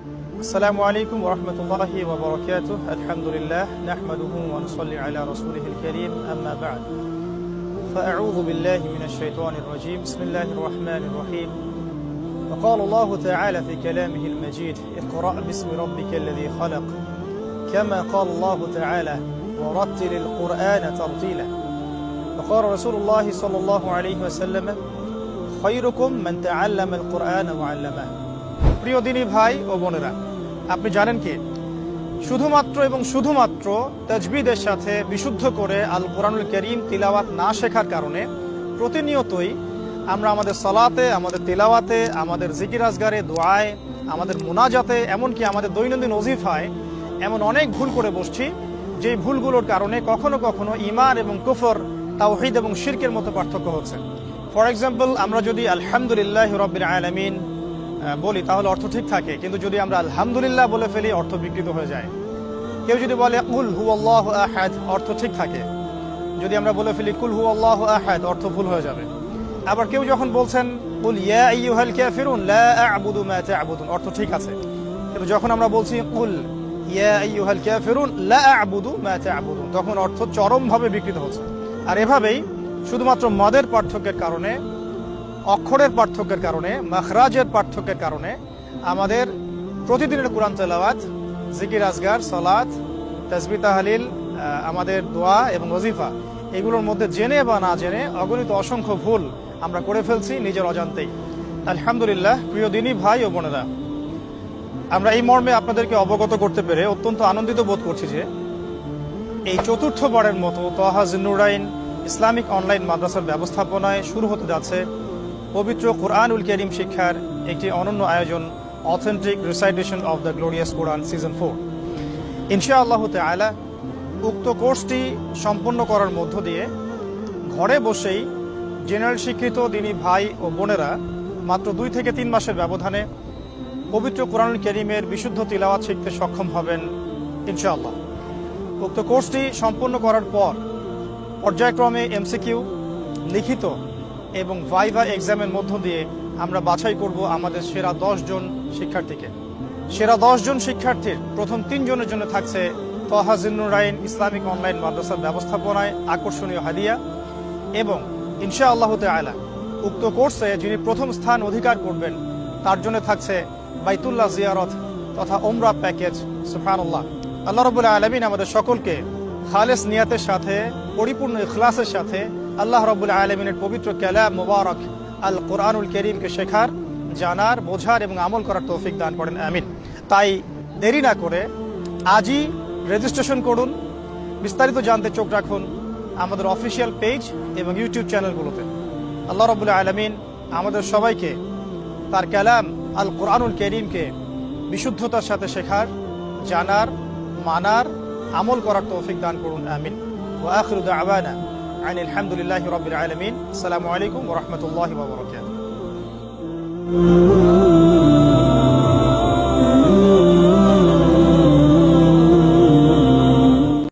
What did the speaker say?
السلام عليكم ورحمة الله وبركاته. الحمد لله نحمده ونصلي على رسوله الكريم. أما بعد فأعوذ بالله من الشيطان الرجيم. بسم الله الرحمن الرحيم. وقال الله تعالى في كلامه المجيد: اقرأ باسم ربك الذي خلق. كما قال الله تعالى: ورتل القرآن ترتيلا. وقال رسول الله صلى الله عليه وسلم: خيركم من تعلم القرآن وعلمه. প্রিয় দিনী ভাই ও বোনেরা, আপনি জানেন কি শুধুমাত্র তাজবিদের সাথে বিশুদ্ধ করে আল কোরআনুল কারীম তিলাওয়াত না শেখার কারণে প্রতিনিয়তই আমরা আমাদের সালাতে, আমাদের তিলাওয়াতে, আমাদের জিকির আজগারে, দোয়ায়, আমাদের মুনাজাতে, এমনকি আমাদের দৈনন্দিন ওজিফায় এমন অনেক ভুল করে বসছি, যে ভুলগুলোর কারণে কখনো কখনো ঈমান এবং কুফর, তাওহীদ এবং শিরকের মতো পার্থক্য হচ্ছে। ফর এক্সাম্পল, আমরা যদি আলহামদুলিল্লাহ রাব্বিল আলামিন বলি তাহলে অর্থ ঠিক থাকে, কিন্তু যদি আমরা আলহামদুলিল্লাহ বলে ফেলি অর্থ বিকৃত হয়ে যায়। কেউ যদি বলে কুল হুয়াল্লাহু আহাদ, অর্থ ঠিক থাকে। যদি আমরা বলে ফেলি কুল হুয়াল্লাহু আহাদ, অর্থ ভুল হয়ে যাবে। আবার কেউ যখন বলছেন কুল ইয়া আইয়ুহাল কাফিরুন লা আ'বুদু মা তা'বুদুন, অর্থ ঠিক আছে। কিন্তু যখন আমরা বলছি কুল ইয়া আইয়ুহাল কাফিরুন লা আ'বুদু মা তা'বুদুন, তখন অর্থ চরমভাবে বিকৃত হচ্ছে। আর এভাবেই শুধুমাত্র মদের পার্থক্যের কারণে, অক্ষরের পার্থক্যের কারণে, মাখরাজের পার্থক্যের কারণে আমাদের প্রতিদিনের কোরআন তেলাওয়াত, জিকির আজগার, সালাত, তাসবিহ তাহলিল, আমাদের দোয়া এবং ওজিফা, এগুলোর মধ্যে জেনে বা না জেনে অগণিত অসংখ্য ভুল আমরা করে ফেলছি নিজের অজান্তেই। আলহামদুলিল্লাহ, প্রিয় দিনী ভাই ও বোনেরা, আমরা এই মর্মে আপনাদেরকে অবগত করতে পেরে অত্যন্ত আনন্দিত বোধ করছি যে এই চতুর্থবারের মতো তহা জিন্নুরাইন ইসলামিক অনলাইন মাদ্রাসার ব্যবস্থাপনায় শুরু হতে যাচ্ছে পবিত্র কোরআনুল কারীম শিক্ষার একটি অনন্য আয়োজন, authentic recitation of the glorious Quran season 4। ইনশাআল্লাহ তাআলা উক্ত কোর্সটি সম্পন্ন করার মধ্য দিয়ে ঘরে বসেই জেনারেল শিক্ষিত দিনী ভাই ও বোনেরা মাত্র 2 থেকে 3 মাসের ব্যবধানে পবিত্র কোরআনুল কারীমের বিশুদ্ধ তিলাওয়াত শিখতে সক্ষম হবেন ইনশাআল্লাহ। উক্ত কোর্সটি সম্পন্ন করার পর পর্যায়ক্রমে এমসিকিউ, লিখিত এবং ভাইভা এক্সামের মধ্য দিয়ে আমরা বাছাই করব আমাদের সেরা 10 জন শিক্ষার্থীকে। সেরা 10 জন শিক্ষার্থীর প্রথম 3 জনের জন্য থাকছে তহা জিন্নুরাইন ইসলামিক অনলাইন মাদ্রাসার ব্যবস্থাপনায় আকর্ষণীয় হাদিয়া, এবং ইনশাআল্লাহ তাআলা উক্ত কোর্সে যিনি প্রথম স্থান অধিকার করবেন তার জন্য থাকছে বাইতুল্লাহ জিয়ারত তথা ওমরা প্যাকেজ। সুবহানাল্লাহ। আল্লাহ রাব্বুল আলামিন আমাদের সকলকে খালেস নিয়াতের সাথে, পরিপূর্ণ ইখলাসের সাথে আল্লাহ রাব্বুল আলামিনের পবিত্র কালাম মুবারক আল কোরআনুল কারীমকে শেখার, জানার, বোঝার এবং আমল করার তৌফিক দান করেন, আমিন। তাই দেরি না করে আজই রেজিস্ট্রেশন করুন। বিস্তারিত জানতে চোখ রাখুন আমাদের অফিসিয়াল পেজ এবং ইউটিউব চ্যানেলগুলোতে। আল্লাহ রাব্বুল আলামিন আমাদের সবাইকে তার কালাম আল কোরআনুল কারীমকে বিশুদ্ধতার সাথে শেখার, জানার, মানার, আমল করার তৌফিক দান করুন, আমিন। ওয়া আখিরু দা'ওয়ানা আনিল হামদুলিল্লাহি রাব্বিল আলামিন। আসসালামু আলাইকুম ওয়া রাহমাতুল্লাহি ওয়া বারাকাতুহু।